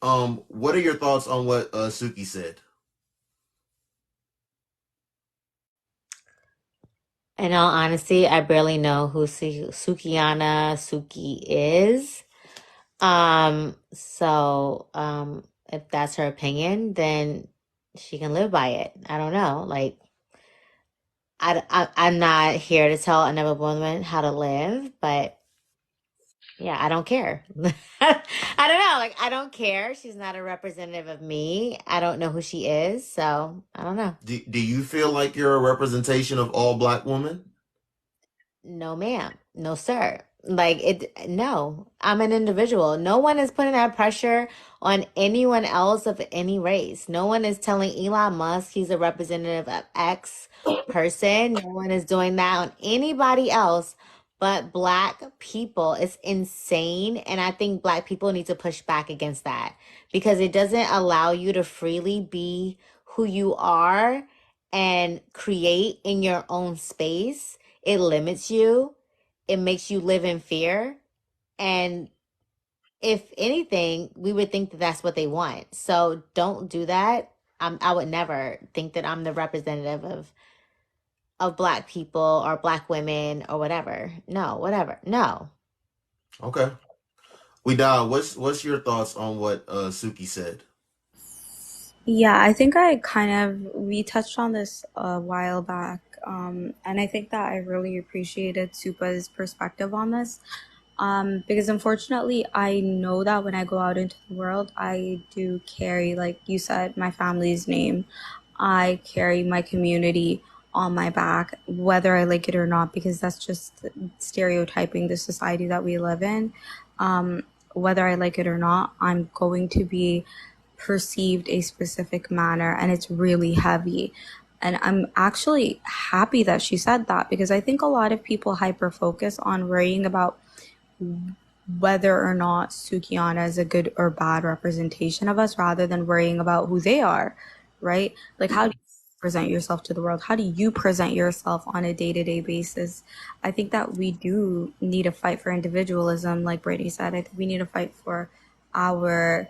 What are your thoughts on what Suki said? In all honesty, I barely know who Sukiyana Suki is. If that's her opinion, then she can live by it. I don't know. Like, I'm not here to tell another woman how to live, but yeah, I don't care. I don't know. Like, I don't care. She's not a representative of me. I don't know who she is. So I don't know. Do you feel like you're a representation of all black women? No, ma'am. No, sir. Like it, no, I'm an individual. No one is putting that pressure on anyone else of any race. No one is telling Elon Musk he's a representative of X person. No one is doing that on anybody else but black people. It's insane. And I think black people need to push back against that because it doesn't allow you to freely be who you are and create in your own space. It limits you. It makes you live in fear. And if anything, we would think that that's what they want. So don't do that. I would never think that I'm the representative of black people or black women or whatever. No, whatever. No. Okay. We Vidal, what's your thoughts on what Suki said? Yeah, I think we touched on this a while back. And I think that I really appreciated Supa's perspective on this. Because unfortunately, I know that when I go out into the world, I do carry, like you said, my family's name. I carry my community on my back, whether I like it or not, because that's just stereotyping the society that we live in. Whether I like it or not, I'm going to be perceived a specific manner, and it's really heavy. And I'm actually happy that she said that because I think a lot of people hyper focus on worrying about whether or not Sukiana is a good or bad representation of us rather than worrying about who they are, right? Like, how do you present yourself to the world? How do you present yourself on a day to day basis? I think that we do need to fight for individualism, like Brittany said. We need to fight for our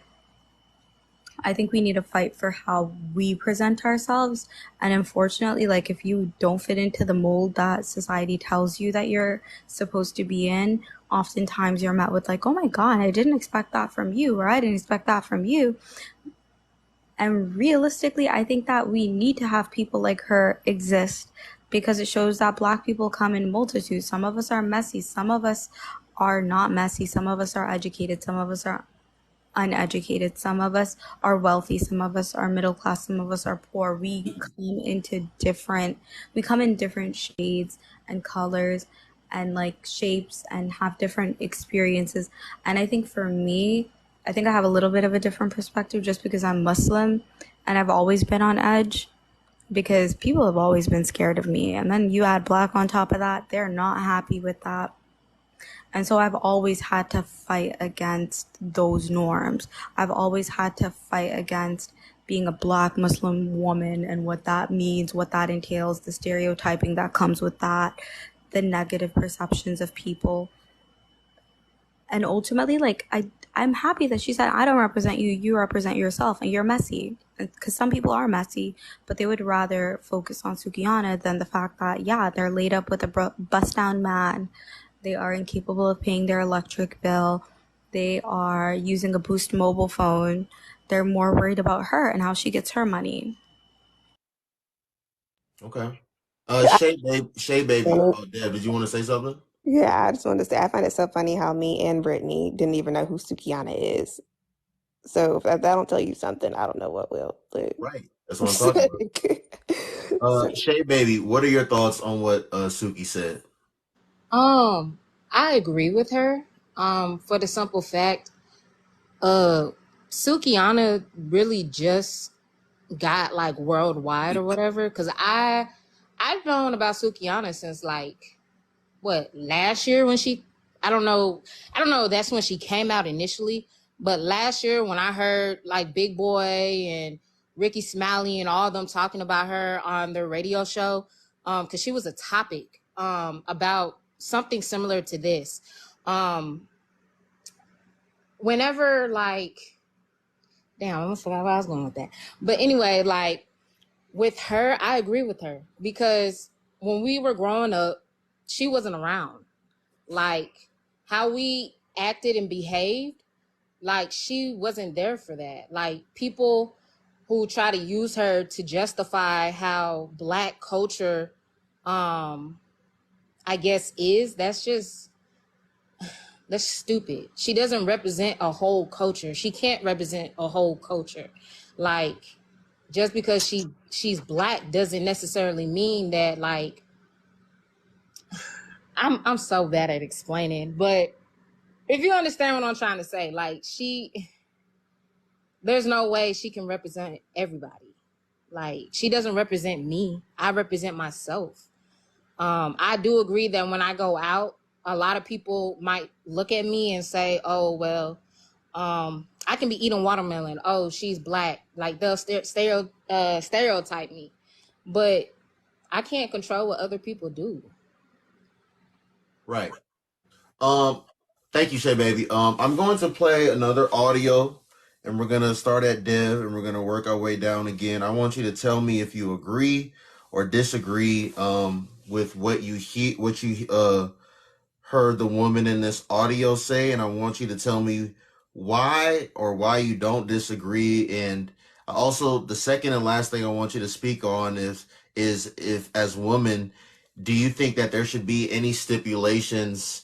I think we need to fight for how we present ourselves. And unfortunately, like if you don't fit into the mold that society tells you that you're supposed to be in, oftentimes you're met with like, oh my God, I didn't expect that from you, or I didn't expect that from you. And realistically, I think that we need to have people like her exist because it shows that Black people come in multitudes. Some of us are messy, some of us are not messy, some of us are educated, some of us are uneducated. Some of us are wealthy. Some of us are middle class. Some of us are poor. We come in different shades and colors and like shapes and have different experiences. And I think for me, I think I have a little bit of a different perspective just because I'm Muslim and I've always been on edge because people have always been scared of me. And then you add black on top of that, they're not happy with that. And so I've always had to fight against those norms. I've always had to fight against being a Black Muslim woman and what that means, what that entails, the stereotyping that comes with that, the negative perceptions of people. And ultimately, I'm happy that she said, I don't represent you, you represent yourself, and you're messy. Because some people are messy, but they would rather focus on Sukiana than the fact that, yeah, they're laid up with a bust down man. They are incapable of paying their electric bill. They are using a Boost mobile phone. They're more worried about her and how she gets her money. Okay. Yeah, Shay baby. I- Oh, Deb, did you want to say something? yeah, I just wanted to say I find it so funny how me and Brittany didn't even know who Sukiana is. So if that don't tell you something, I don't know what will. But Right. That's what I'm talking about. so, Shay baby, what are your thoughts on what Suki said? Um, I agree with her. For the simple fact, uh, Sukiana really just got like worldwide or whatever. Cause I've known about Sukiana since like what last year when I don't know. That's when she came out initially. But last year when I heard like Big Boy and Ricky Smiley and all of them talking about her on their radio show, because she was a topic about something similar to this. Um, whenever like Damn, I almost forgot where I was going with that. But anyway, like with her, I agree with her because when we were growing up, she wasn't around. Like how we acted and behaved, like she wasn't there for that. Like people who try to use her to justify how Black culture, I guess that's stupid. She doesn't represent a whole culture. She can't represent a whole culture. Like just because she's Black doesn't necessarily mean that, like, I'm so bad at explaining, but if you understand what I'm trying to say, like there's no way she can represent everybody. Like she doesn't represent me. I represent myself. I do agree that when I go out, a lot of people might look at me and say, "Oh, well, I can be eating watermelon. Oh, she's Black." Like they'll stereotype me, but I can't control what other people do. Right. Um, Thank you, Shay Baby. I'm going to play another audio, and we're gonna start at Dev, and we're gonna work our way down again. I want you to tell me if you agree or disagree with what you heard the woman in this audio say, and I want you to tell me why you don't disagree. And also, the second and last thing I want you to speak on is if, as women, do you think that there should be any stipulations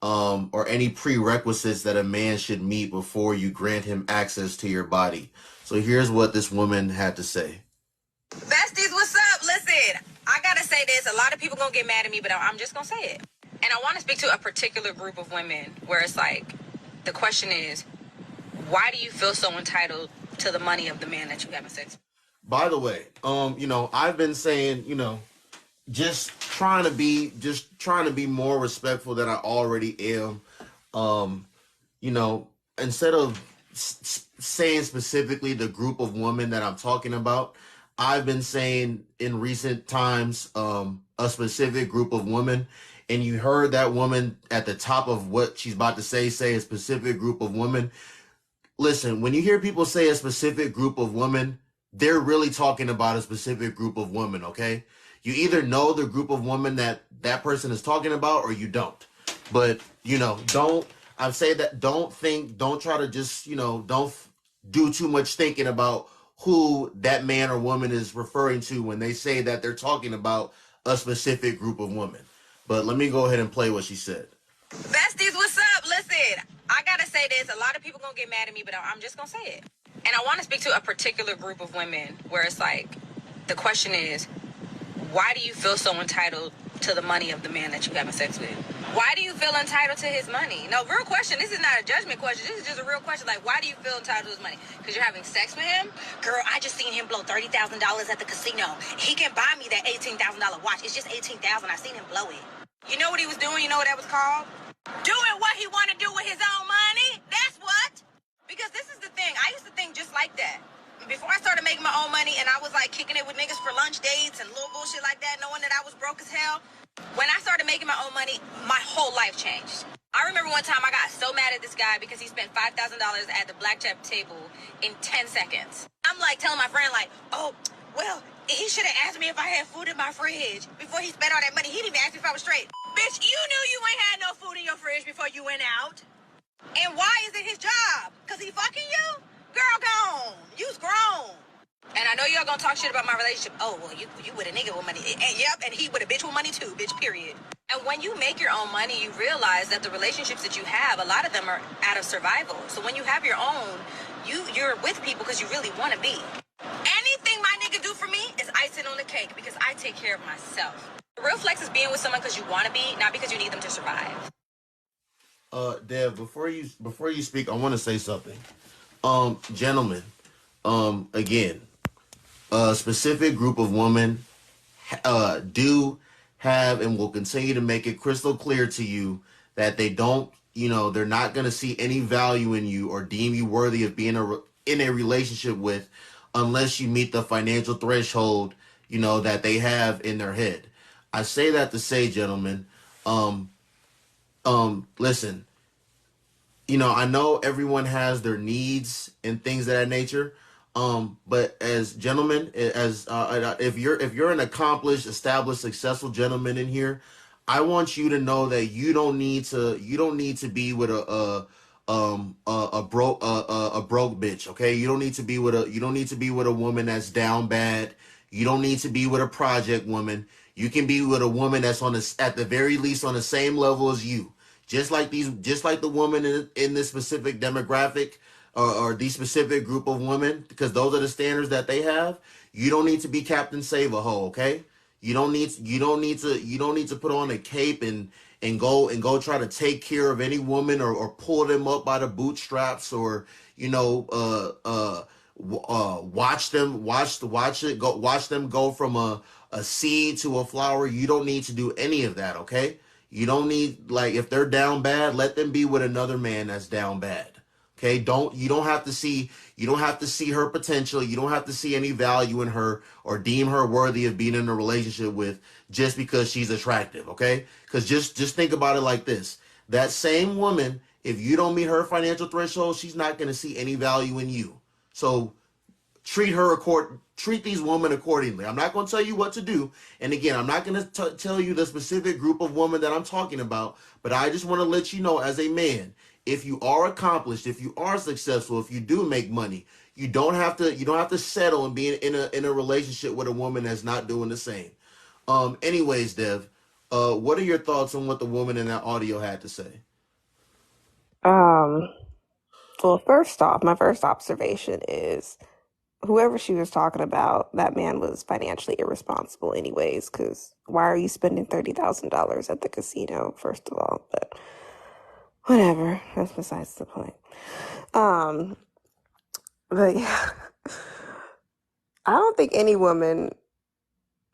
or any prerequisites that a man should meet before you grant him access to your body? So here's what this woman had to say. Besties, what's up? Listen, I gotta say this. A lot of people gonna get mad at me, but I'm just gonna say it. And I want to speak to a particular group of women where it's like, the question is, why do you feel so entitled to the money of the man that you having sex with? By the way, I've been saying, just trying to be more respectful than I already am. Um, Instead of saying specifically the group of women that I'm talking about, I've been saying in recent times a specific group of women, and you heard that woman at the top of what she's about to say a specific group of women. Listen, when you hear people say a specific group of women, they're really talking about a specific group of women, okay? You either know the group of women that person is talking about or you don't. But, don't, I say that don't try to just, don't do too much thinking about who that man or woman is referring to when they say that they're talking about a specific group of women. But let me go ahead and play what she said. Besties, what's up? Listen, I gotta say this. A lot of people gonna get mad at me, but I'm just gonna say it. And I want to speak to a particular group of women where it's like, the question is, why do you feel so entitled to the money of the man that you having sex with? Why do you feel entitled to his money? No, real question. This is not a judgment question. This is just a real question. Like, why do you feel entitled to his money? Because you're having sex with him? Girl, I just seen him blow $30,000 at the casino. He can buy me that $18,000 watch. It's just $18,000. I seen him blow it. You know what he was doing? You know what that was called? Doing what he want to do with his own money. That's what. Because this is the thing. I used to think just like that. Before I started making my own money and I was like kicking it with niggas for lunch dates and little bullshit like that, knowing that I was broke as hell. When I started making my own money, my whole life changed. I remember one time I got so mad at this guy because he spent $5,000 at the blackjack table in 10 seconds. I'm like telling my friend like, oh, well, he should have asked me if I had food in my fridge before he spent all that money. He didn't even ask me if I was straight. Bitch, you knew you ain't had no food in your fridge before you went out. And why is it his job? Because he fucking you? Girl, gone. You's grown. And I know y'all gonna talk shit about my relationship. Oh, well, you with a nigga with money. And yep, and he with a bitch with money too, bitch, period. And when you make your own money, you realize that the relationships that you have, a lot of them are out of survival. So when you have your own, you're with people because you really want to be. Anything my nigga do for me is icing on the cake because I take care of myself. The real flex is being with someone because you want to be, not because you need them to survive. Dev, before you speak, I want to say something. Gentlemen, again, a specific group of women do have and will continue to make it crystal clear to you that they don't, they're not going to see any value in you or deem you worthy of being in a relationship with unless you meet the financial threshold, that they have in their head. I say that to say, gentlemen, listen, I know everyone has their needs and things of that nature. But as gentlemen, as if you're an accomplished, established, successful gentleman in here, I want you to know that you don't need to be with a broke bitch. Okay, you don't need to be with a woman that's down bad. You don't need to be with a project woman. You can be with a woman that's at the very least on the same level as you, just like the woman in this specific demographic, or these specific group of women, because those are the standards that they have. You don't need to be Captain Save a Hoe, okay? You don't need to put on a cape and go try to take care of any woman, or pull them up by the bootstraps, or you know watch them go from a seed to a flower. You don't need to do any of that, okay? You don't need, like, if they're down bad, let them be with another man that's down bad. Okay, you don't have to see her potential. You don't have to see any value in her or deem her worthy of being in a relationship with, just because she's attractive, okay? Cuz just think about it like this. That same woman, if you don't meet her financial threshold, she's not going to see any value in you. So treat these women accordingly. I'm not going to tell you what to do. And again, I'm not going to tell you the specific group of women that I'm talking about, but I just want to let you know, as a man, if you are accomplished, if you are successful, if you do make money, you don't have to settle and be in a relationship with a woman that's not doing the same. Anyways, Dev, what are your thoughts on what the woman in that audio had to say? Um, well, first off, my first observation is whoever she was talking about, that man was financially irresponsible anyways, because why are you spending $30,000 at the casino, first of all? But whatever, that's besides the point. Um, but yeah, I don't think any woman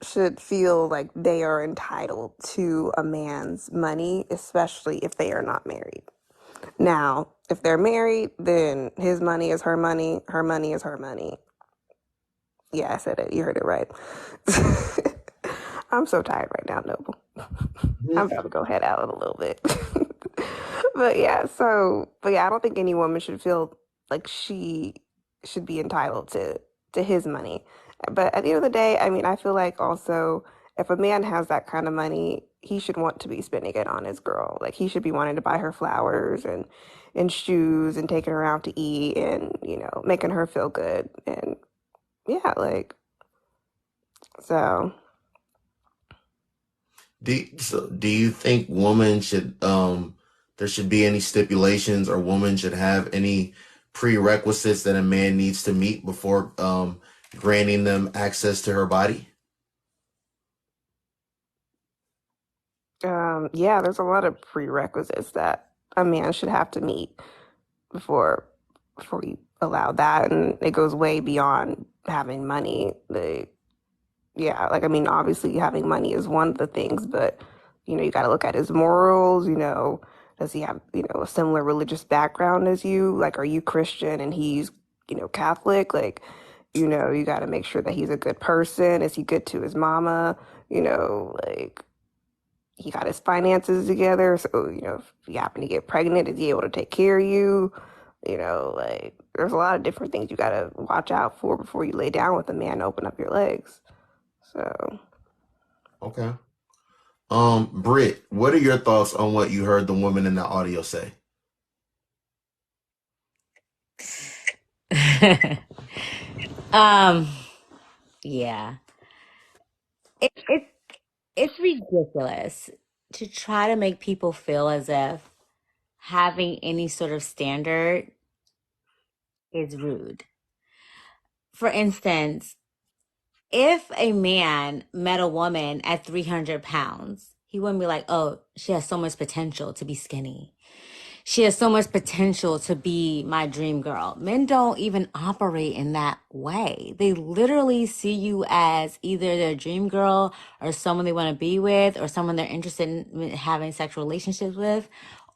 should feel like they are entitled to a man's money, especially if they are not married. Now, if they're married, then his money is her money is her money. Yeah, I said it. You heard it right. I'm so tired right now, Noble. I'm about to go head out in a little bit. But yeah, I don't think any woman should feel like she should be entitled to his money. But at the end of the day, I mean, I feel like also if a man has that kind of money, he should want to be spending it on his girl. Like he should be wanting to buy her flowers and shoes and taking her out to eat and, making her feel good. And yeah, like so Do you think women should there should be any stipulations, or women should have any prerequisites that a man needs to meet before granting them access to her body? yeah, there's a lot of prerequisites that a man should have to meet before before you allow that, and it goes way beyond having money. Yeah, like I mean, obviously having money is one of the things, but you got to look at his morals. Does he have a similar religious background as you? Like, are you Christian and he's Catholic? Like, you got to make sure that he's a good person. Is he good to his mama? Like he got his finances together. So, if you happen to get pregnant, is he able to take care of you? Like there's a lot of different things you got to watch out for before you lay down with a man and open up your legs. So, Okay. Britt, what are your thoughts on what you heard the woman in the audio say? um, yeah. It it's ridiculous to try to make people feel as if having any sort of standard is rude. For instance, if a man met a woman at 300 pounds, he wouldn't be like, oh, she has so much potential to be skinny. She has so much potential to be my dream girl. Men don't even operate in that way. They literally see you as either their dream girl or someone they want to be with or someone they're interested in having sexual relationships with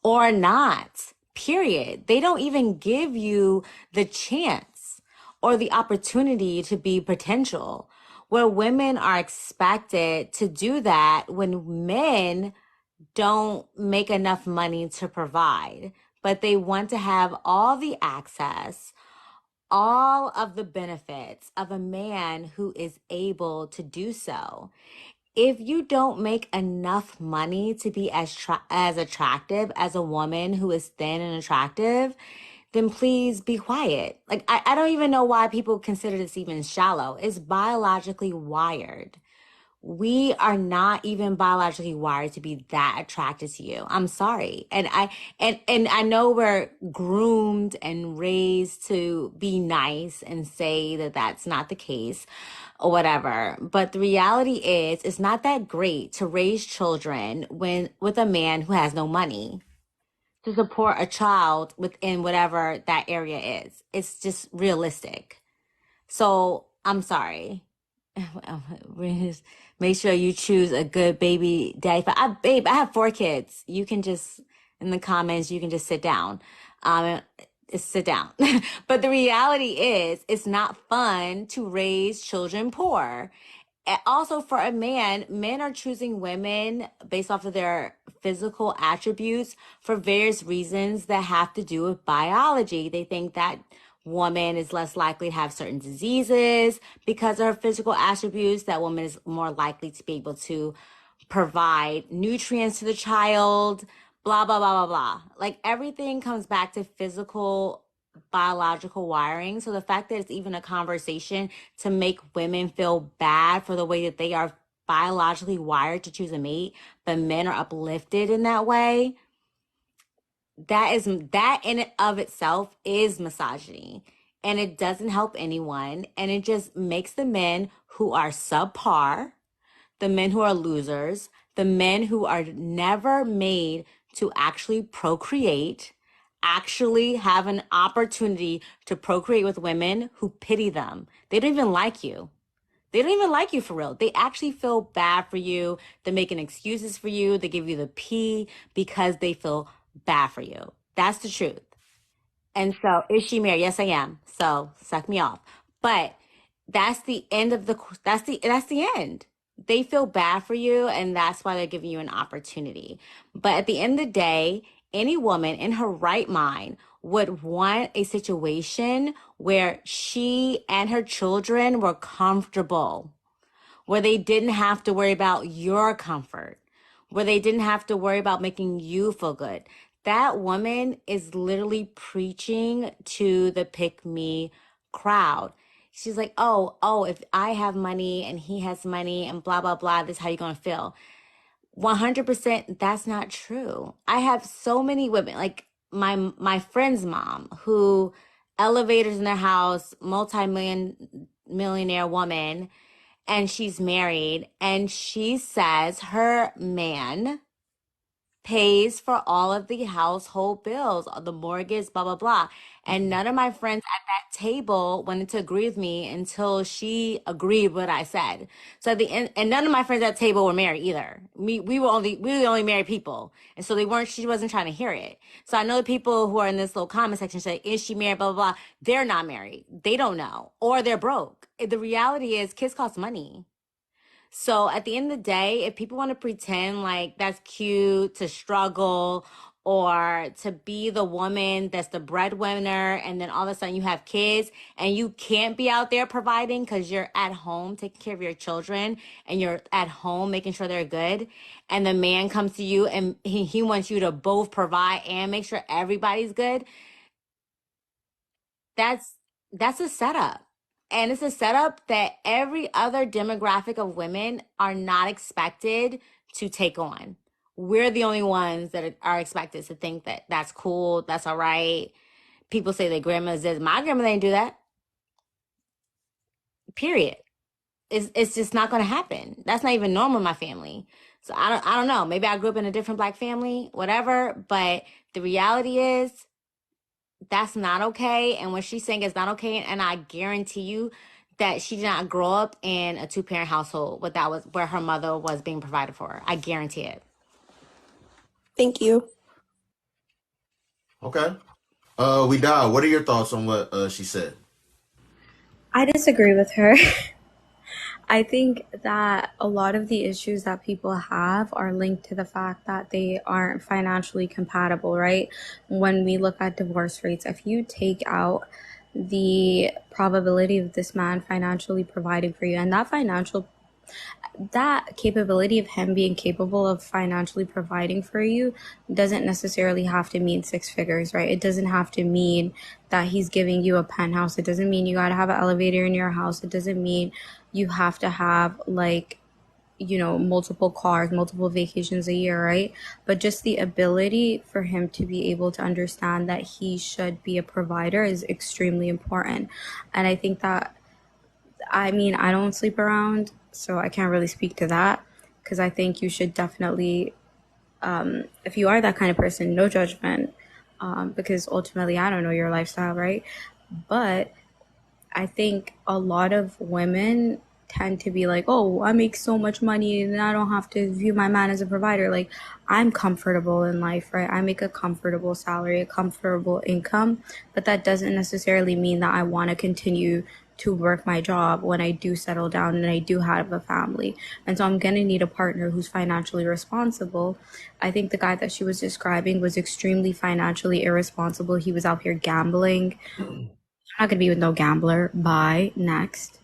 or not. Period. They don't even give you the chance or the opportunity to be potential. Where women are expected to do that when men don't make enough money to provide but they want to have all the access, all of the benefits of a man who is able to do so. If you don't make enough money to be as attractive as a woman who is thin and attractive, then please be quiet. Like, I don't even know why people consider this even shallow. It's biologically wired. We are not even biologically wired to be that attracted to you. I'm sorry. And I know we're groomed and raised to be nice and say that that's not the case or whatever. But the reality is, it's not that great to raise children with a man who has no money to support a child within whatever that area is. It's just realistic. So I'm sorry. Make sure you choose a good baby daddy. Babe, I have 4 kids. You can just, in the comments, you can just sit down. Sit down. But the reality is, it's not fun to raise children poor. Also, for a man, men are choosing women based off of their physical attributes for various reasons that have to do with biology. They think that woman is less likely to have certain diseases because of her physical attributes, that woman is more likely to be able to provide nutrients to the child, blah, blah, blah, blah, blah. Like, everything comes back to physical biological wiring. So the fact that it's even a conversation to make women feel bad for the way that they are biologically wired to choose a mate, but men are uplifted in that way, that in and of itself is misogyny, and it doesn't help anyone, and it just makes the men who are subpar, the men who are losers, the men who are never made to actually procreate, actually have an opportunity to procreate with women who pity them. They don't even like you. They don't even like you for real. They actually feel bad for you. They're making excuses for you. They give you the P because they feel bad for you. That's the truth. And so, is she married? Yes, I am. So, suck me off. But that's the end of that's the end. They feel bad for you, and that's why they're giving you an opportunity. But at the end of the day, any woman in her right mind would want a situation where she and her children were comfortable, where they didn't have to worry about your comfort, where they didn't have to worry about making you feel good. That woman is literally preaching to the pick me crowd. She's like, oh, if I have money and he has money and blah, blah, blah, this is how you're going to feel. 100% that's not true. I have so many women, like my friend's mom, who elevators in their house, millionaire woman, and she's married, and she says her man pays for all of the household bills, the mortgage, blah, blah, blah. And none of my friends at that table wanted to agree with me until she agreed with what I said. So at the end, and none of my friends at the table were married either. We were the only married people. And so she wasn't trying to hear it. So I know the people who are in this little comment section say, is she married, blah, blah, blah. They're not married. They don't know. Or they're broke. The reality is kids cost money. So at the end of the day, if people want to pretend like that's cute to struggle or to be the woman that's the breadwinner, and then all of a sudden you have kids and you can't be out there providing because you're at home taking care of your children and you're at home making sure they're good, and the man comes to you and he wants you to both provide and make sure everybody's good, that's a setup. And it's a setup that every other demographic of women are not expected to take on. We're the only ones that are expected to think that that's cool, that's all right. People say their grandmas did. My grandmother didn't do that. Period. It's just not going to happen. That's not even normal in my family. So I don't know. Maybe I grew up in a different Black family, whatever. But the reality is, that's not okay. And what she's saying is not okay. And I guarantee you that she did not grow up in a 2-parent household where her mother was being provided for her. I guarantee it. Thank you. Okay. What are your thoughts on what she said? I disagree with her. I think that a lot of the issues that people have are linked to the fact that they aren't financially compatible, right? When we look at divorce rates, if you take out the probability of this man financially providing for you, and that capability of him being capable of financially providing for you doesn't necessarily have to mean six figures, right? It doesn't have to mean that he's giving you a penthouse. It doesn't mean you got to have an elevator in your house. It doesn't mean you have to have like, multiple cars, multiple vacations a year, right? But just the ability for him to be able to understand that he should be a provider is extremely important. And I think that, I mean, I don't sleep around, so I can't really speak to that, because I think you should definitely, if you are that kind of person, no judgment, because ultimately I don't know your lifestyle, right? But I think a lot of women tend to be like, oh, I make so much money and I don't have to view my man as a provider. Like, I'm comfortable in life, right? I make a comfortable salary, a comfortable income, but that doesn't necessarily mean that I want to continue to work my job when I do settle down and I do have a family. And so I'm going to need a partner who's financially responsible. I think the guy that she was describing was extremely financially irresponsible. He was out here gambling. I'm not going to be with no gambler. Bye. Next.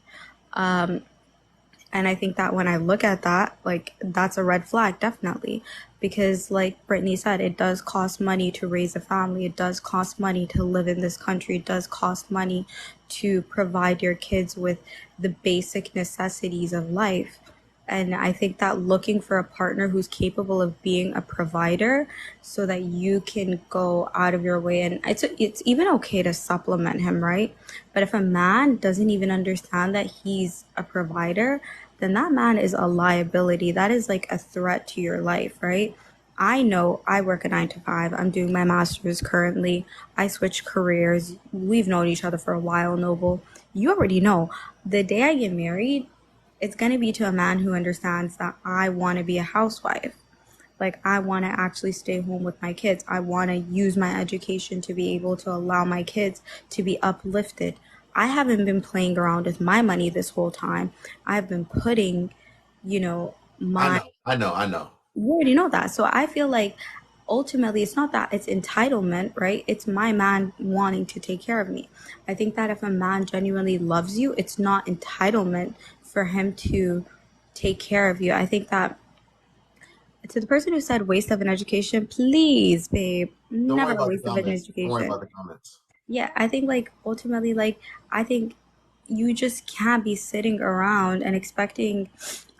And I think that when I look at that, like, that's a red flag, definitely. Because like Brittany said, it does cost money to raise a family. It does cost money to live in this country. It does cost money to provide your kids with the basic necessities of life. And I think that looking for a partner who's capable of being a provider so that you can go out of your way, and it's even okay to supplement him, right? But if a man doesn't even understand that he's a provider, then that man is a liability. That is like a threat to your life, right? I know I work a 9 to 5. I'm doing my master's currently. I switched careers. We've known each other for a while, Noble. You already know. The day I get married, it's going to be to a man who understands that I want to be a housewife. Like, I want to actually stay home with my kids. I want to use my education to be able to allow my kids to be uplifted. I haven't been playing around with my money this whole time. I've been putting, my. I know. You already know that. So I feel like ultimately it's not that it's entitlement, right? It's my man wanting to take care of me. I think that if a man genuinely loves you, it's not entitlement for him to take care of you. I think that to the person who said waste of an education, please, babe, Don't worry never a about the waste of an comments. Don't worry education. about the comments. Yeah, I think like ultimately, like, I think you just can't be sitting around and expecting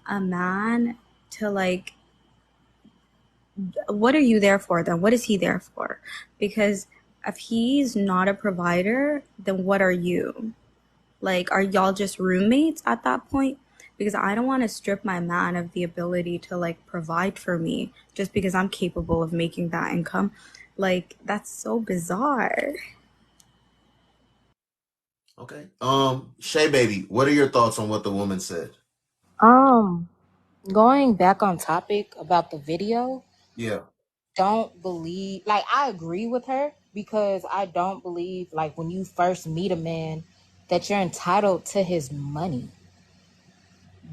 a man to like, what are you there for then? What is he there for? Because if he's not a provider, then what are you? Like, are y'all just roommates at that point? Because I don't want to strip my man of the ability to like provide for me just because I'm capable of making that income. Like, that's so bizarre. Okay. Shay baby, what are your thoughts on what the woman said? Um, Going back on topic about the video, Yeah. don't believe, like, I agree with her because I don't believe, like, when you first meet a man, that you're entitled to his money.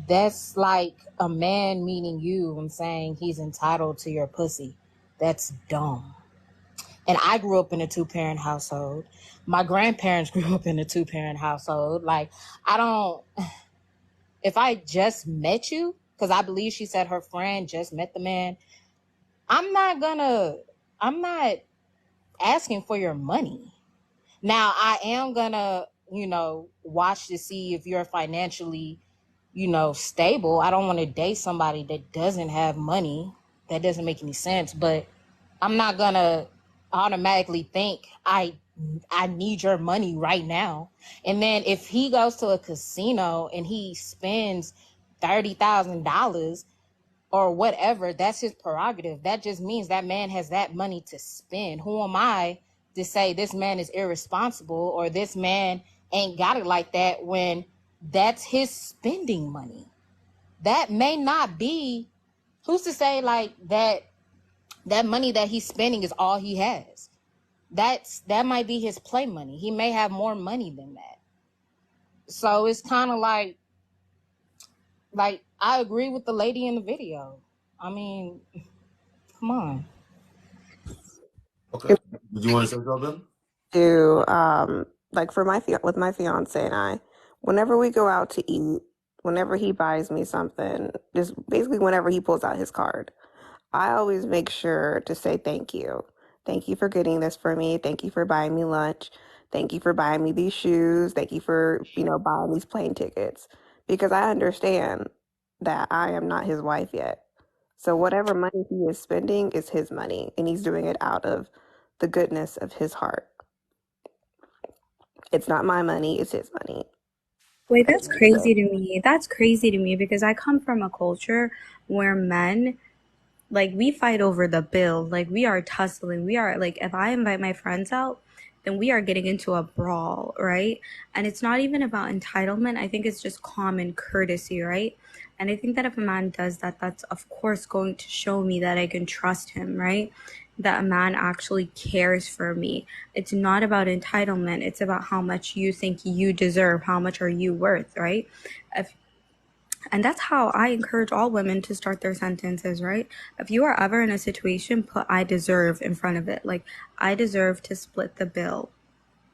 That's like a man meeting you and saying he's entitled to your pussy. That's dumb. And I grew up in a 2-parent household. My grandparents grew up in a 2-parent household. Like, I don't, if I just met you, because I believe she said her friend just met the man, I'm not asking for your money. Now, I am gonna, watch to see if you're financially, stable. I don't want to date somebody that doesn't have money. That doesn't make any sense. But I'm not gonna automatically think I need your money right now. And then if he goes to a casino and he spends $30,000 or whatever, that's his prerogative. That just means that man has that money to spend. Who am I to say this man is irresponsible or this man ain't got it like that when that's his spending money? That may not be, who's to say like that money that he's spending is all he has. That might be his play money. He may have more money than that. So it's kind of like, Like, I agree with the lady in the video. I mean, come on. Okay. Did you want to say something? Do like for with my fiance and I, whenever we go out to eat, whenever he buys me something, just basically whenever he pulls out his card, I always make sure to say thank you. Thank you for getting this for me. Thank you for buying me lunch. Thank you for buying me these shoes. Thank you for, buying these plane tickets. Because I understand that I am not his wife yet. So whatever money he is spending is his money, and he's doing it out of the goodness of his heart. It's not my money, it's his money. Wait, that's crazy to me. That's crazy to me because I come from a culture where men, like, we fight over the bill. Like, we are tussling. We are, like, if I invite my friends out, then we are getting into a brawl, right? And it's not even about entitlement. I think it's just common courtesy, right? And I think that if a man does that, that's of course going to show me that I can trust him, right? That a man actually cares for me. It's not about entitlement. It's about how much you think you deserve. How much are you worth, right? And that's how I encourage all women to start their sentences, right? If you are ever in a situation, put I deserve in front of it. Like, I deserve to split the bill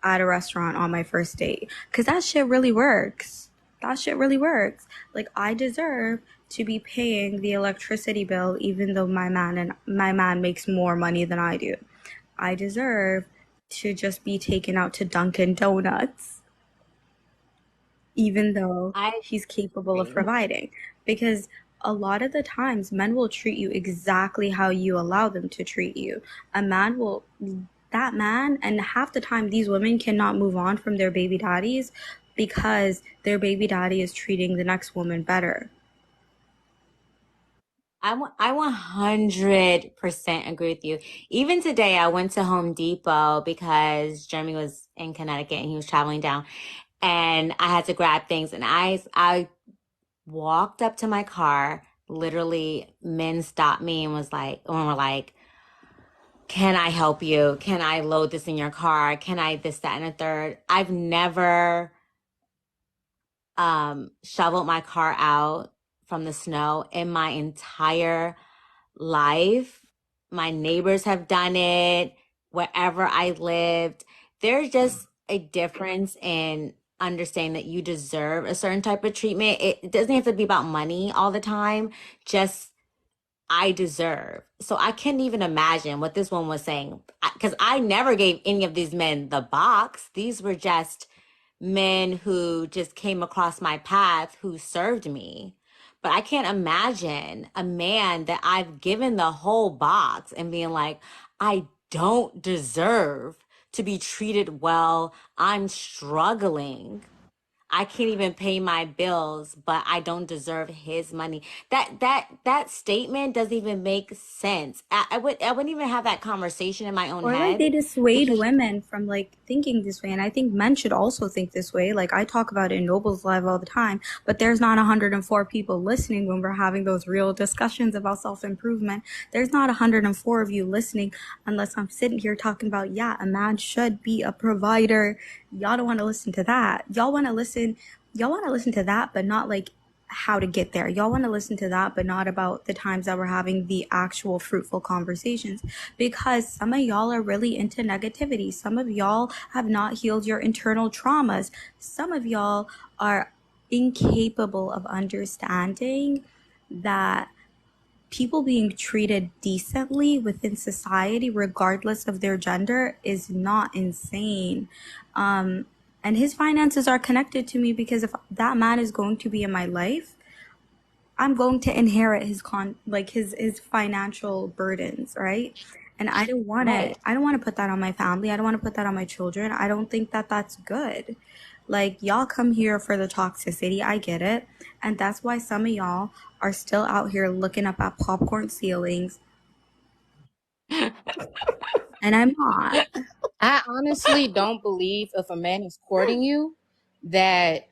at a restaurant on my first date. Because that shit really works. That shit really works. Like, I deserve to be paying the electricity bill even though my man makes more money than I do. I deserve to just be taken out to Dunkin' Donuts even though he's capable of providing. Because a lot of the times men will treat you exactly how you allow them to treat you. That man, and half the time these women cannot move on from their baby daddies because their baby daddy is treating the next woman better. I 100% agree with you. Even today, I went to Home Depot because Jeremy was in Connecticut and he was traveling down, and I had to grab things. And I walked up to my car. Literally, men stopped me and were like, "Can I help you? Can I load this in your car? Can I this, that, and a third?" I've never shoveled my car out from the snow in my entire life. My neighbors have done it wherever I lived. There's just a difference in understanding that you deserve a certain type of treatment. It doesn't have to be about money all the time. Just I deserve. So I couldn't even imagine what this one was saying, because I never gave any of these men the box. These were just men who just came across my path who served me. But I can't imagine a man that I've given the whole box and being like, I don't deserve to be treated well. I'm struggling. I can't even pay my bills, but I don't deserve his money. That statement doesn't even make sense. I wouldn't even have that conversation in my own Or like they head, dissuade because women from like thinking this way. And I think men should also think this way. Like I talk about it in Noble's Live all the time, but there's not 104 people listening when we're having those real discussions about self-improvement. There's not 104 of you listening unless I'm sitting here talking about, yeah, a man should be a provider. Y'all don't want to listen to that. Y'all want to listen to that, but not like how to get there. Y'all want to listen to that, but not about the times that we're having the actual fruitful conversations, because some of y'all are really into negativity. Some of y'all have not healed your internal traumas. Some of y'all are incapable of understanding that people being treated decently within society, regardless of their gender, is not insane. And his finances are connected to me because if that man is going to be in my life, I'm going to inherit his financial burdens, right? And I don't want to put that on my family. I don't want to put that on my children. I don't think that that's good. Like, y'all come here for the toxicity. I get it. And that's why some of y'all are still out here looking up at popcorn ceilings. And I'm not. I honestly don't believe if a man is courting you that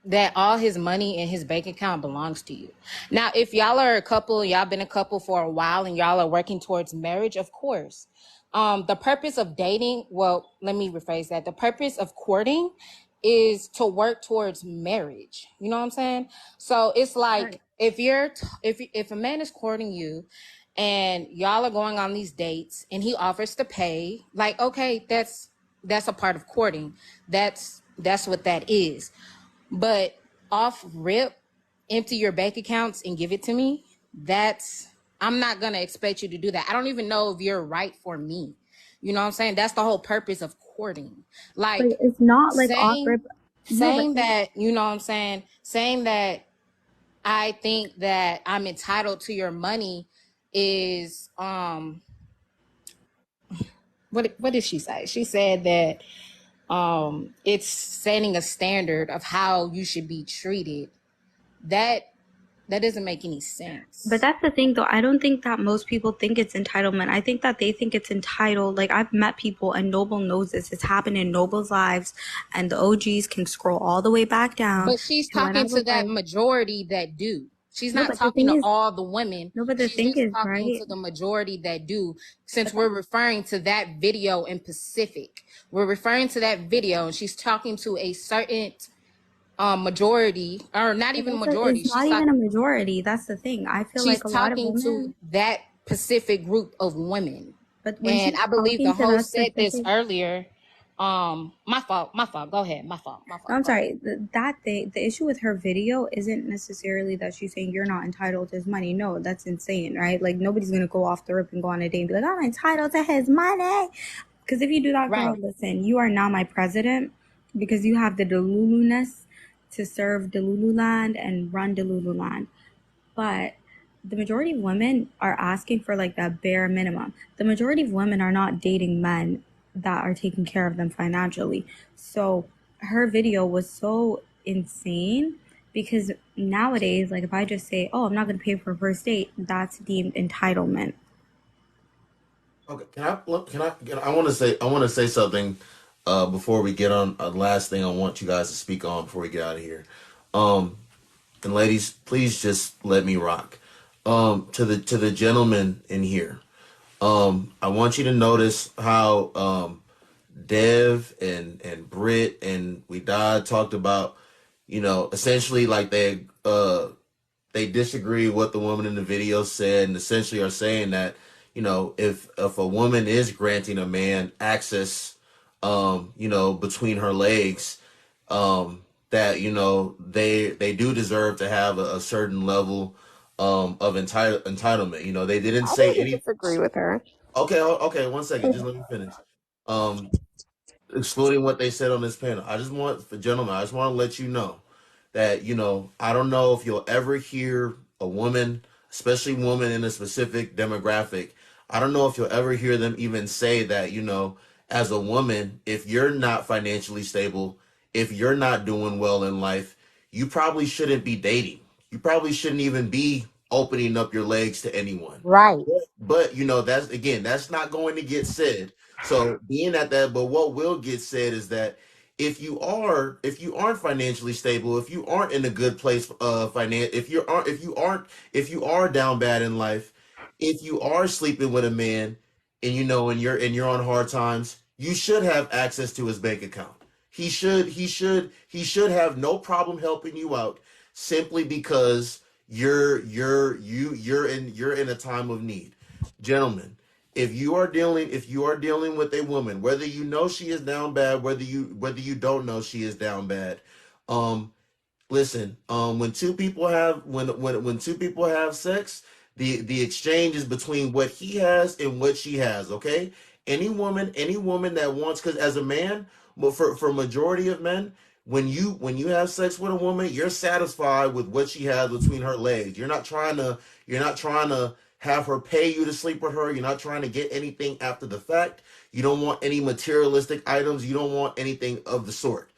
that all his money in his bank account belongs to you. Now, if y'all are a couple, y'all been a couple for a while and y'all are working towards marriage, of course. The purpose of dating, well, let me rephrase that. The purpose of courting is to work towards marriage. You know what I'm saying? So it's like if a man is courting you and y'all are going on these dates and he offers to pay, like, okay, that's a part of courting. That's what that is. But off rip, empty your bank accounts and give it to me, I'm not gonna expect you to do that. I don't even know if you're right for me. You know what I'm saying? That's the whole purpose of courting. Like, but it's not like off rip. saying that, you know what I'm saying? Saying that I think that I'm entitled to your money is what did she say? She said that it's setting a standard of how you should be treated. That doesn't make any sense. But that's the thing, though. I don't think that most people think it's entitlement. I think that they think it's entitled. Like, I've met people, and Noble knows this. It's happened in Noble's lives, and the OGs can scroll all the way back down. But she's talking to that majority that do. She's not but talking to all the women. No, but the She's thing just is, talking right? to the majority that do. Since we're referring to that video in Pacific, we're referring to that video, and she's talking to a certain majority, or not even majority. It's not even a majority. That's the thing. I feel like a lot of women. She's talking to that specific group of women. But when and I believe the host said this earlier. My fault. Go ahead. My fault. I'm sorry. The issue with her video isn't necessarily that she's saying you're not entitled to his money. No, that's insane, right? Like, nobody's gonna go off the rip and go on a date and be like, I'm entitled to his money. Because if you do that, girl, listen, you are now my president because you have the Delulu-ness to serve Delululand and run Delululand. But the majority of women are asking for like that bare minimum. The majority of women are not dating men that are taking care of them financially. So her video was so insane because nowadays, like, if I just say, oh, I'm not going to pay for a first date, that's deemed entitlement. Okay, I want to say something before we get on. Last thing I want you guys to speak on before we get out of here. And ladies, please just let me rock. To the gentlemen in here, I want you to notice how Dev and Britt and Widad talked about, essentially like they disagree with what the woman in the video said, and essentially are saying that, if a woman is granting a man access, between her legs, that, they do deserve to have a certain level of entitlement. They didn't say any. Disagree with her. Okay, 1 second. Just let me finish. Excluding what they said on this panel, I just want to let you know that, I don't know if you'll ever hear a woman, especially woman in a specific demographic, I don't know if you'll ever hear them even say that, as a woman, if you're not financially stable, if you're not doing well in life, you probably shouldn't be dating. You probably shouldn't even be opening up your legs to anyone. Right. But, that's not going to get said. So being at that, but what will get said is that if you aren't financially stable, if you aren't in a good place, if you are down bad in life, if you are sleeping with a man and you're on hard times, you should have access to his bank account. He should have no problem helping you out simply because you're in a time of need. Gentlemen, if you are dealing with a woman, whether you know she is down bad, whether you don't know she is down bad, listen, when two people have sex, the exchange is between what he has and what she has, okay? Any woman that wants, because as a man, but for majority of men, when you have sex with a woman, you're satisfied with what she has between her legs. You're not trying to have her pay you to sleep with her. You're not trying to get anything after the fact. You don't want any materialistic items. You don't want anything of the sort.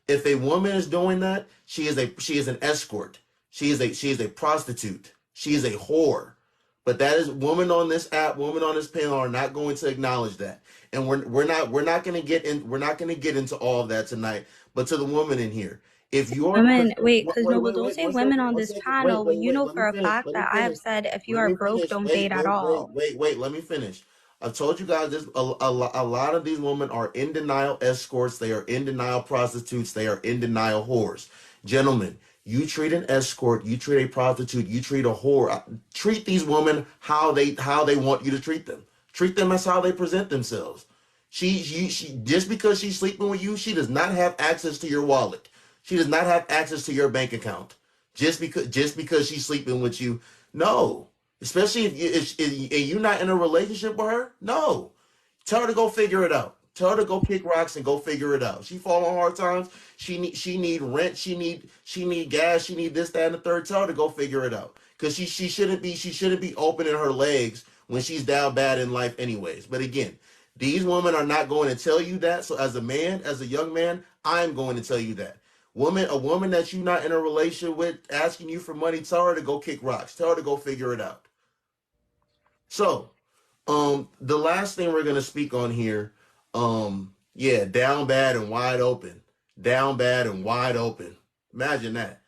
If a woman is doing that, she is an escort. She is a prostitute. She is a whore. But that is women on this panel are not going to acknowledge that. And we're not going to get into all of that tonight. But to the woman in here, if you're women, don't say women on this panel. You know for a fact that I have said if you are broke, don't date at all. Wait, let me finish. I've told you guys this. A lot of these women are in denial escorts. They are in denial prostitutes. They are in denial whores. Gentlemen, you treat an escort, you treat a prostitute, you treat a whore. Treat these women how they want you to treat them. Treat them as how they present themselves. She just because she's sleeping with you, she does not have access to your wallet. She does not have access to your bank account. Just because she's sleeping with you, no. Especially if you're not in a relationship with her, no. Tell her to go figure it out. Tell her to go kick rocks and go figure it out. She fall on hard times. She need rent. She need gas. She need this, that, and the third. Tell her to go figure it out. Because she shouldn't be opening her legs when she's down bad in life anyways. But again, these women are not going to tell you that. So as a man, as a young man, I'm going to tell you that. A woman that you're not in a relationship with asking you for money, tell her to go kick rocks. Tell her to go figure it out. So, the last thing we're gonna speak on here, yeah, down bad and wide open, down bad and wide open. Imagine that,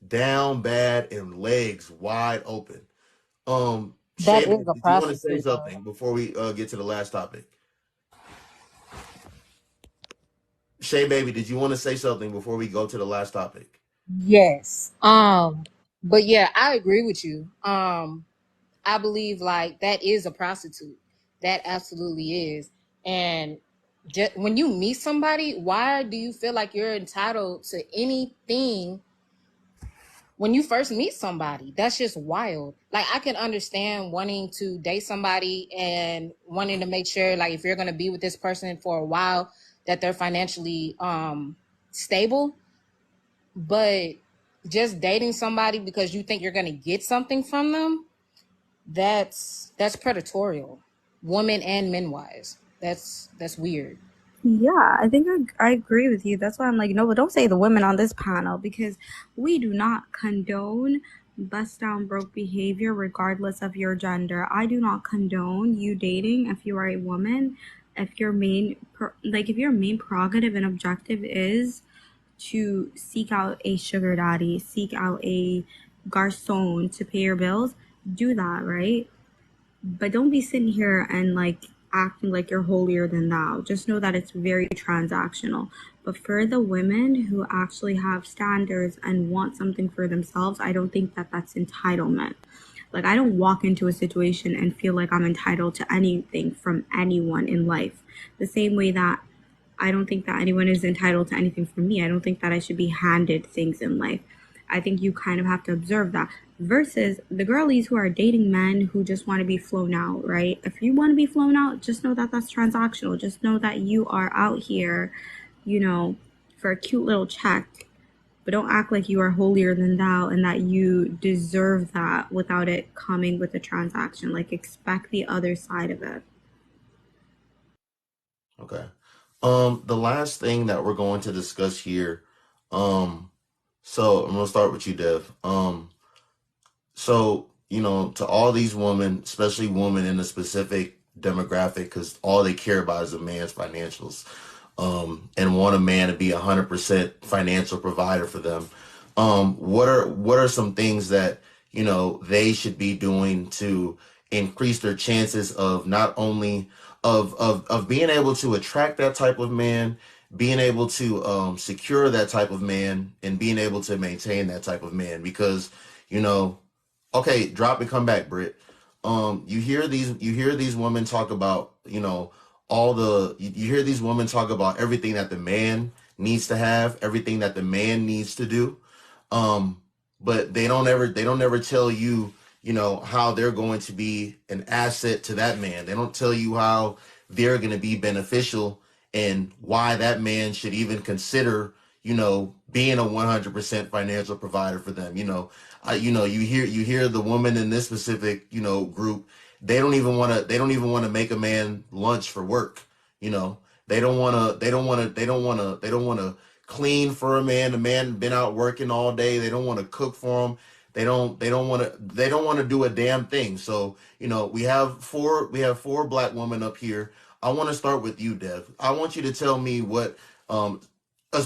down bad and legs wide open. That Shay, is a did you want to say prostitute, though. something before we get to the last topic? Shay, baby, did you want to say something before we go to the last topic? Yes. But yeah, I agree with you. I believe like that is a prostitute. That absolutely is. And just when you meet somebody, why do you feel like you're entitled to anything when you first meet somebody? That's just wild. Like I can understand wanting to date somebody and wanting to make sure like if you're going to be with this person for a while that they're financially stable, but just dating somebody because you think you're going to get something from them, that's predatorial, woman and men wise. That's weird. Yeah, I think I agree with you. That's why I'm like, no, but don't say the women on this panel because we do not condone bust down broke behavior regardless of your gender. I do not condone you dating if you are a woman. If your if your main prerogative and objective is to seek out a sugar daddy, seek out a garçon to pay your bills, do that, right? But don't be sitting here and like acting like you're holier than thou. Just know that it's very transactional. But for the women who actually have standards and want something for themselves, I don't think that that's entitlement. Like, I don't walk into a situation and feel like I'm entitled to anything from anyone in life. The same way that I don't think that anyone is entitled to anything from me. I don't think that I should be handed things in life. I think you kind of have to observe that. Versus the girlies who are dating men who just want to be flown out, right? If you want to be flown out, just know that that's transactional. Just know that you are out here, for a cute little check. But don't act like you are holier than thou and that you deserve that without it coming with a transaction. Like, expect the other side of it. Okay. The last thing that we're going to discuss here, so I'm gonna start with you, Dev. So, to all these women, especially women in a specific demographic, because all they care about is a man's financials, and want a man to be 100% financial provider for them. What are some things that, they should be doing to increase their chances of not only of being able to attract that type of man, being able to secure that type of man, and being able to maintain that type of man? Because, okay, drop and come back, Britt. You hear these women talk about, you hear these women talk about everything that the man needs to have, everything that the man needs to do. But they don't ever tell you, how they're going to be an asset to that man. They don't tell you how they're going to be beneficial and why that man should even consider, being a 100% financial provider for them. You hear the woman in this specific, group. They don't even want to make a man lunch for work. They don't want to clean for a man. The man been out working all day. They don't want to cook for him. They don't want to do a damn thing. So, we have four black women up here. I want to start with you, Dev. I want you to tell me what a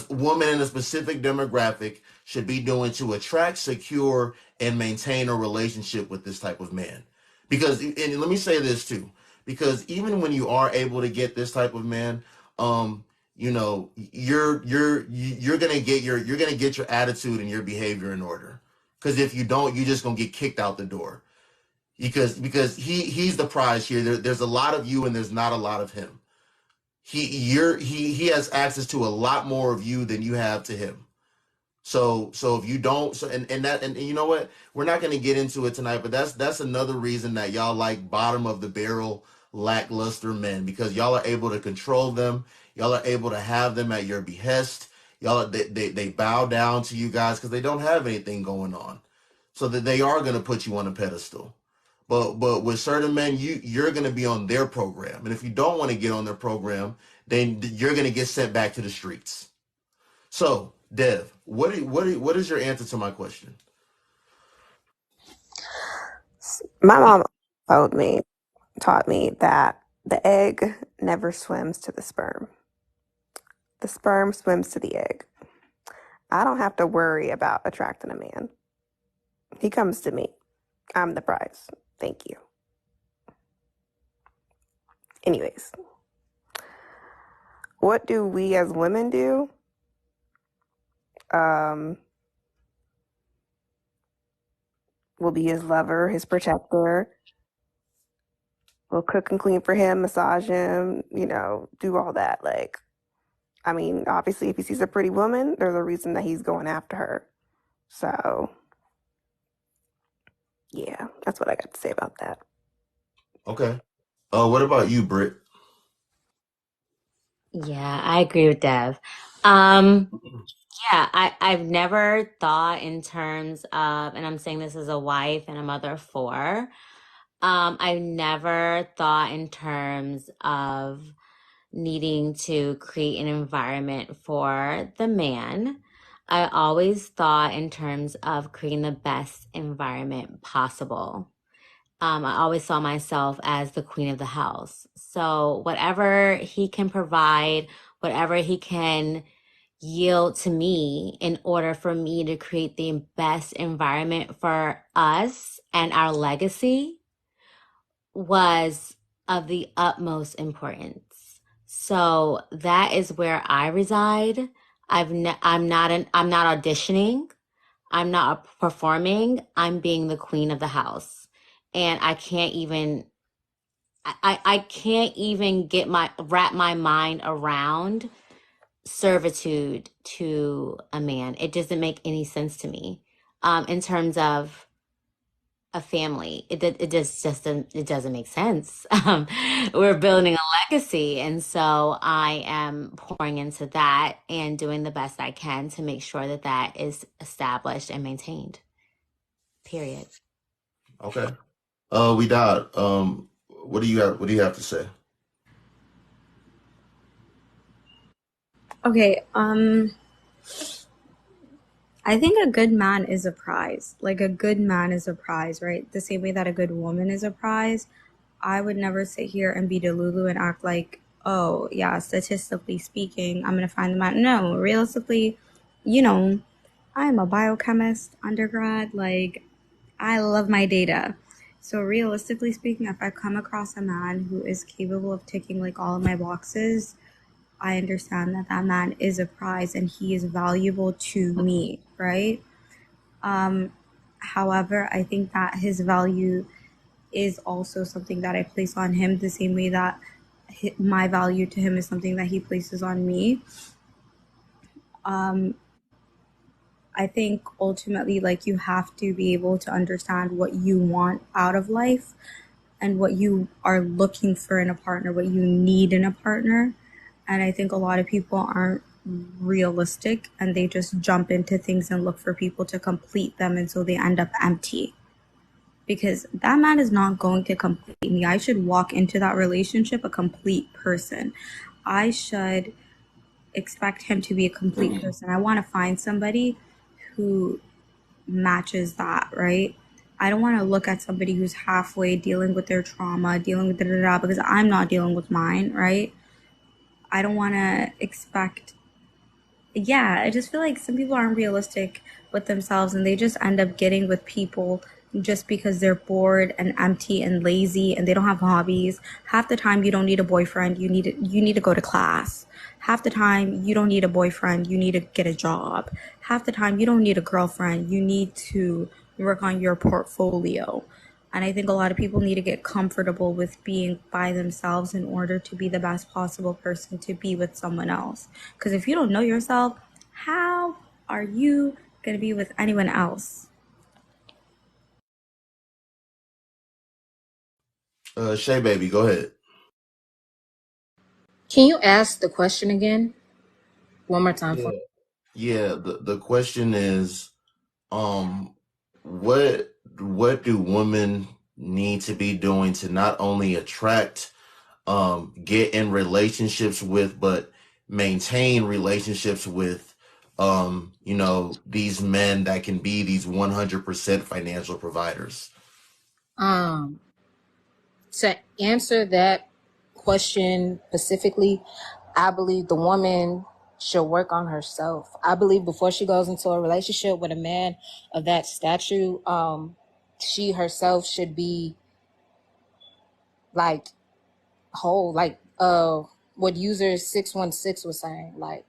woman in a specific demographic should be doing to attract, secure, and maintain a relationship with this type of man. Because, and let me say this too, because even when you are able to get this type of man, you know, you're gonna get your attitude and your behavior in order. Because if you don't, you're just gonna get kicked out the door. Because he's the prize here. There's a lot of you and there's not a lot of him. He has access to a lot more of you than you have to him. So if you don't, and you know what, we're not going to get into it tonight, but that's another reason that y'all like bottom of the barrel lackluster men, because y'all are able to control them. Y'all are able to have them at your behest. They bow down to you guys because they don't have anything going on, so that they are going to put you on a pedestal. But with certain men, you're going to be on their program, and if you don't want to get on their program, then you're going to get sent back to the streets. So, Dev, what is your answer to my question? My mom taught me that the egg never swims to the sperm. The sperm swims to the egg. I don't have to worry about attracting a man. He comes to me. I'm the prize. Thank you. Anyways, what do we as women do? We'll be his lover, his protector. We'll cook and clean for him, massage him, do all that. Like, I mean, obviously, if he sees a pretty woman, there's a reason that he's going after her. So, yeah, that's what I got to say about that. Okay. What about you, Britt? Yeah, I agree with Dev. Yeah, I've never thought in terms of, and I'm saying this as a wife and a mother of four. I've never thought in terms of needing to create an environment for the man. I always thought in terms of creating the best environment possible. I always saw myself as the queen of the house. So whatever he can provide, whatever he can yield to me in order for me to create the best environment for us and our legacy was of the utmost importance. So that is where I reside. I'm not auditioning. I'm not performing. I'm being the queen of the house. And I can't even I can't even wrap my mind around servitude to a man. It doesn't make any sense to me. In terms of a family, it doesn't make sense. We're building a legacy, and so I am pouring into that and doing the best I can to make sure that that is established and maintained. Period. Okay. We died. What do you have to say? Okay, I think a good man is a prize. Like, a good man is a prize, right? The same way that a good woman is a prize. I would never sit here and be Delulu and act like, oh, yeah, statistically speaking, I'm going to find the man. No, realistically, I am a biochemist undergrad. Like, I love my data. So realistically speaking, if I come across a man who is capable of ticking like all of my boxes, I understand that that man is a prize and he is valuable to me, right? However, I think that his value is also something that I place on him the same way that my value to him is something that he places on me. I think ultimately, like, you have to be able to understand what you want out of life and what you are looking for in a partner, what you need in a partner. And I think a lot of people aren't realistic and they just jump into things and look for people to complete them, and so they end up empty. Because that man is not going to complete me. I should walk into that relationship a complete person. I should expect him to be a complete person. I want to find somebody who matches that, right? I don't want to look at somebody who's halfway dealing with their trauma, dealing with da-da-da, because I'm not dealing with mine, right? I don't want to expect. Yeah, I just feel like some people aren't realistic with themselves and they just end up getting with people just because they're bored and empty and lazy and they don't have hobbies. Half the time you don't need a boyfriend, you need to go to class. Half the time you don't need a boyfriend, you need to get a job. Half the time you don't need a girlfriend, you need to work on your portfolio. And I think a lot of people need to get comfortable with being by themselves in order to be the best possible person to be with someone else. Because if you don't know yourself, how are you going to be with anyone else? Shay baby, go ahead. Can you ask the question again one more time for me? Yeah, the question is, um, what do women need to be doing to not only attract, get in relationships with, but maintain relationships with, these men that can be these 100% financial providers? Um, to answer that question specifically, I believe the woman should work on herself. I believe before she goes into a relationship with a man of that stature, she herself should be like whole, like what user 616 was saying. Like,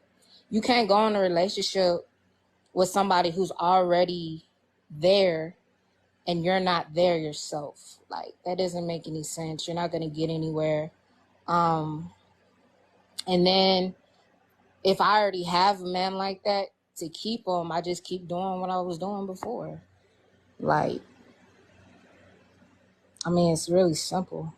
you can't go in a relationship with somebody who's already there and you're not there yourself. Like, that doesn't make any sense. You're not going to get anywhere. And then if I already have a man like that, to keep him, I just keep doing what I was doing before. Like, I mean, it's really simple.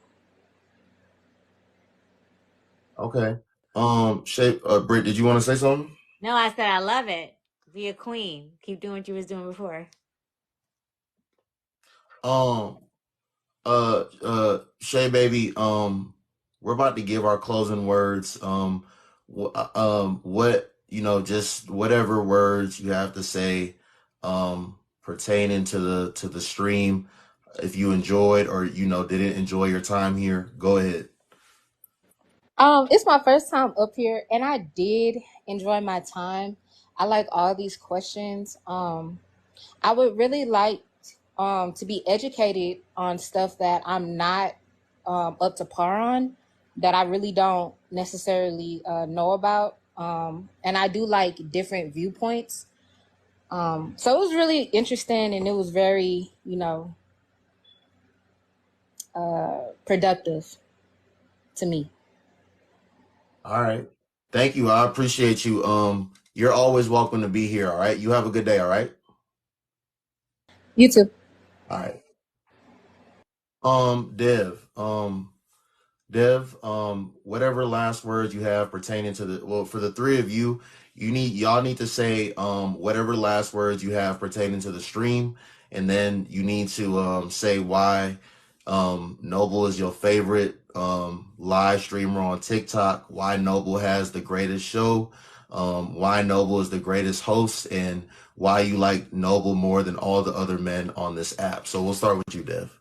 Okay. Britt, did you want to say something? No, I said I love it. Be a queen. Keep doing what you was doing before. Um, Shay baby, we're about to give our closing words. What, just whatever words you have to say, pertaining to the stream. If you enjoyed or didn't enjoy your time here, go ahead. It's my first time up here, and I did enjoy my time. I like all these questions. I would really like to be educated on stuff that I'm not up to par on, that I really don't necessarily know about. And I do like different viewpoints. So it was really interesting, and it was very, productive to me. All right. Thank you. I appreciate you. You're always welcome to be here. All right. You have a good day. All right. You too. All right. Dev. Whatever last words you have pertaining to for the three of you, y'all need to say whatever last words you have pertaining to the stream, and then you need to say why Noble is your favorite live streamer on TikTok, why Noble has the greatest show, why Noble is the greatest host, and why you like Noble more than all the other men on this app. So we'll start with you, Dev.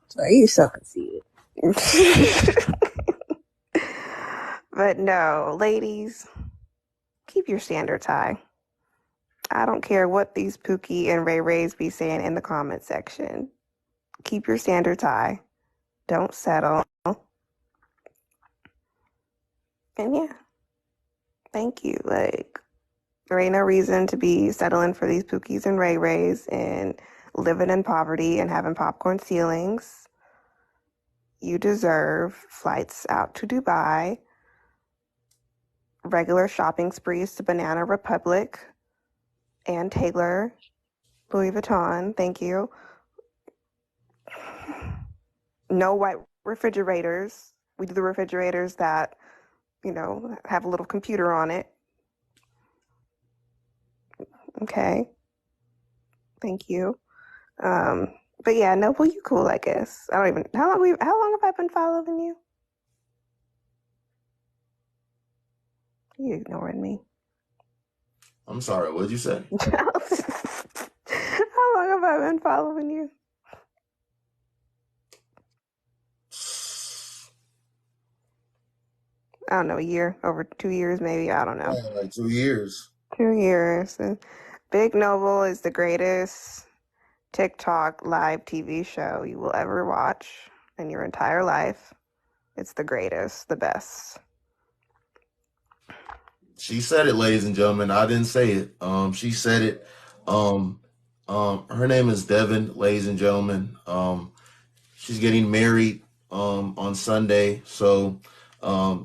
So you so conceited. But no, ladies, keep your standards high. I don't care what these Pookie and Ray Rays be saying in the comment section. Keep your standards high. Don't settle. And yeah, thank you. Like, there ain't no reason to be settling for these Pookies and Ray Rays and living in poverty and having popcorn ceilings. You deserve flights out to Dubai, regular shopping sprees to Banana Republic and Taylor, Louis Vuitton, thank you. No white refrigerators. We do the refrigerators that, have a little computer on it. Okay. Thank you. But yeah, Noble, you cool, I guess. I don't even how long have I been following you? You ignoring me. I'm sorry. What did you say? How long have I been following you? I don't know, a year, over 2 years, maybe. I don't know. Like 2 years. 2 years. Big Noble is the greatest TikTok live TV show you will ever watch in your entire life. It's the greatest, the best. She said it, ladies and gentlemen. I didn't say it. She said it. Her name is Devin, ladies and gentlemen. She's getting married on Sunday, so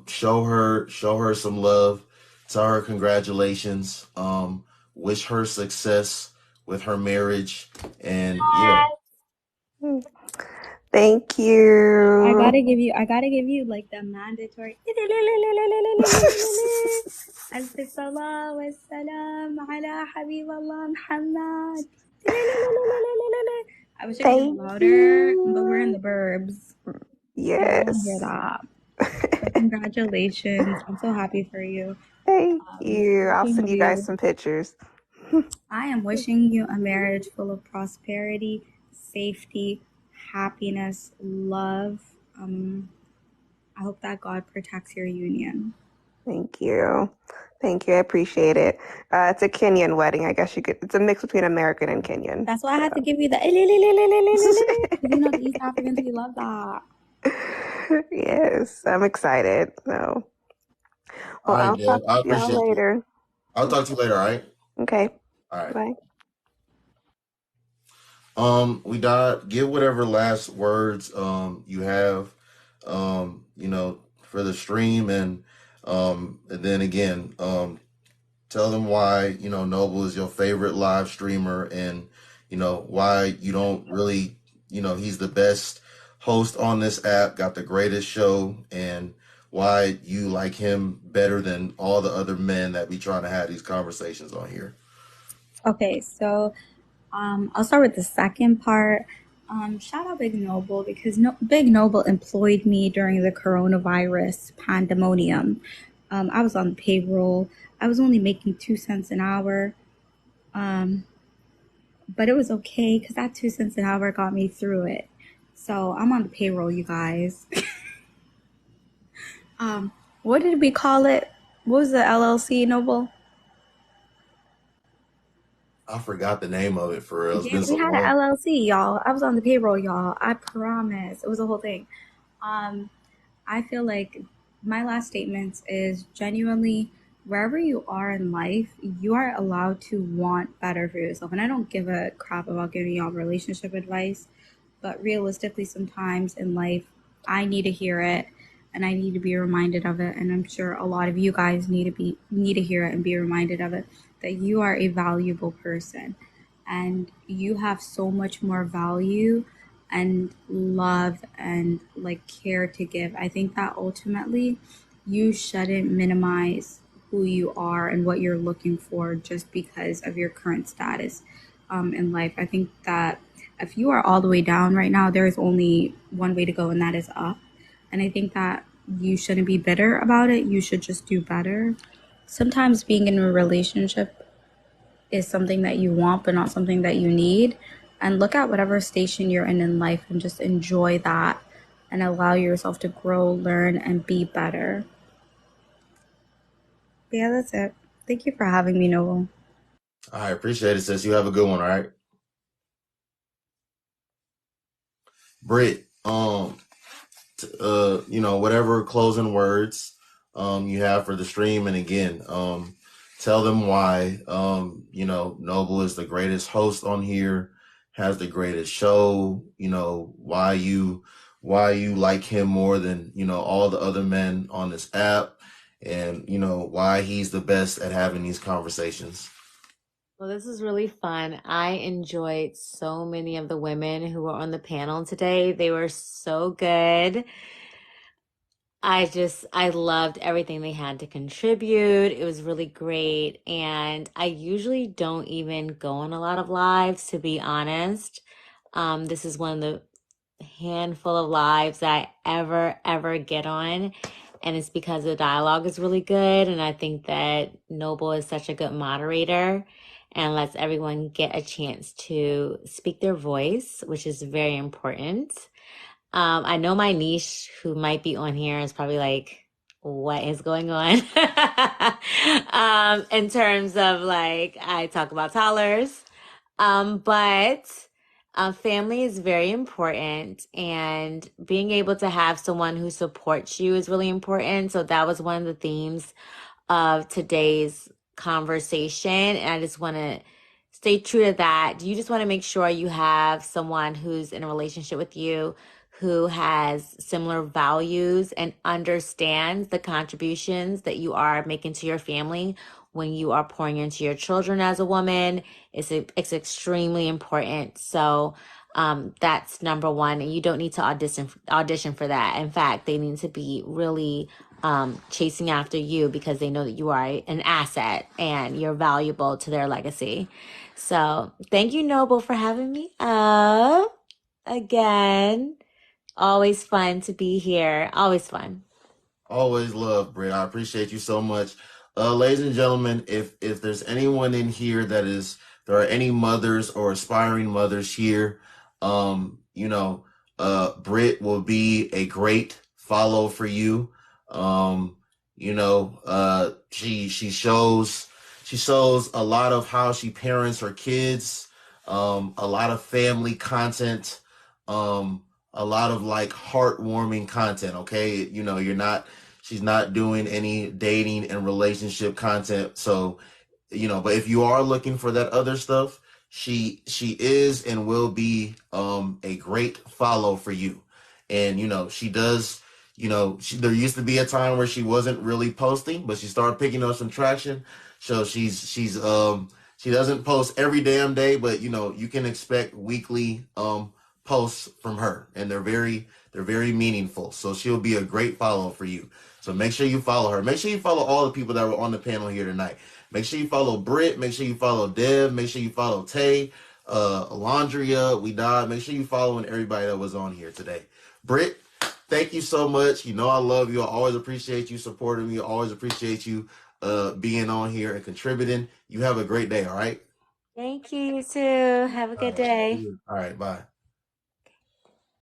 show her some love. Tell her congratulations. Wish her success with her marriage, and yeah. Thank you. I gotta give you like the mandatory. ألف صلاة والسلام على حبيب الله محمد. I wish I could do it louder, but we're in the burbs. Yes. I hear that. So congratulations. I'm so happy for you. Thank you. I'll send you guys some pictures. I am wishing you a marriage full of prosperity, safety, happiness, love. I hope that God protects your union. Thank you. Thank you. I appreciate it. It's a Kenyan wedding. I guess you could. It's a mix between American and Kenyan. That's why I had to give you the. Because you know the East Africans, we love that. Yes, I'm excited. So, well, All right, I'll talk I to y'all appreciate later. you. I'll talk to you later. All right. Okay. All right. Bye. We got give whatever last words you have, for the stream, and then again, tell them why Noble is your favorite live streamer, and why you don't really, he's the best host on this app, got the greatest show, and why you like him better than all the other men that be trying to have these conversations on here. Okay, so I'll start with the second part. Shout out Big Noble, because Big Noble employed me during the coronavirus pandemonium. I was on payroll. I was only making 2 cents an hour. But it was okay because that 2 cents an hour got me through it. So I'm on the payroll, you guys. What did we call it? What was the LLC, Noble? I forgot the name of it for real. Yeah, we had an LLC, y'all. I was on the payroll, y'all. I promise. It was a whole thing. I feel like my last statement is genuinely, wherever you are in life, you are allowed to want better for yourself. And I don't give a crap about giving y'all relationship advice, but realistically, sometimes in life, I need to hear it and I need to be reminded of it. And I'm sure a lot of you guys need to hear it and be reminded of it, that you are a valuable person and you have so much more value and love and like care to give. I think that ultimately you shouldn't minimize who you are and what you're looking for just because of your current status in life. I think that if you are all the way down right now, there is only one way to go, and that is up. And I think that you shouldn't be bitter about it. You should just do better. Sometimes being in a relationship is something that you want, but not something that you need. And look at whatever station you're in life and just enjoy that and allow yourself to grow, learn, and be better. Yeah, that's it. Thank you for having me, Noel. I appreciate it, sis. You have a good one, all right? Britt, whatever closing words you have for the stream, and again, tell them why Noble is the greatest host on here, has the greatest show, why you like him more than all the other men on this app, and why he's the best at having these conversations. Well, this is really fun. I enjoyed so many of the women who were on the panel today. They were so good. I loved everything they had to contribute. It was really great. And I usually don't even go on a lot of lives, to be honest. This is one of the handful of lives that I ever get on. And it's because the dialogue is really good. And I think that Noble is such a good moderator and lets everyone get a chance to speak their voice, which is very important. I know my niche, who might be on here, is probably like, what is going on? In terms of like, I talk about toddlers. But Family is very important, and being able to have someone who supports you is really important. So that was one of the themes of today's conversation. And I just want to stay true to that. You just want to make sure you have someone who's in a relationship with you who has similar values and understands the contributions that you are making to your family when you are pouring into your children as a woman. It's extremely important. So that's number one, and you don't need to audition for that. In fact, they need to be really chasing after you because they know that you are an asset and you're valuable to their legacy. So thank you, Noble, for having me up again. Always fun to be here. Always fun. Always love, Britt. I appreciate you so much. Ladies and gentlemen, if there's anyone in here there are any mothers or aspiring mothers here, Britt will be a great follow for you. She shows a lot of how she parents her kids, a lot of family content, a lot of like heartwarming content. Okay, she's not doing any dating and relationship content. So, but if you are looking for that other stuff, she is and will be a great follow for you. And she does, there used to be a time where she wasn't really posting, but she started picking up some traction. So she doesn't post every damn day, but you can expect weekly posts from her, and they're very meaningful. So she'll be a great follow for you. So make sure you follow her. Make sure you follow all the people that were on the panel here tonight. Make sure you follow Britt. Make sure you follow Dev. Make sure you follow Tay, Alondria, Make sure you following everybody that was on here today. Britt, thank you so much. I love you. I always appreciate you supporting me. I always appreciate you being on here and contributing. You have a great day, all right? Thank you, you too. Have a All good right. day. All right, bye.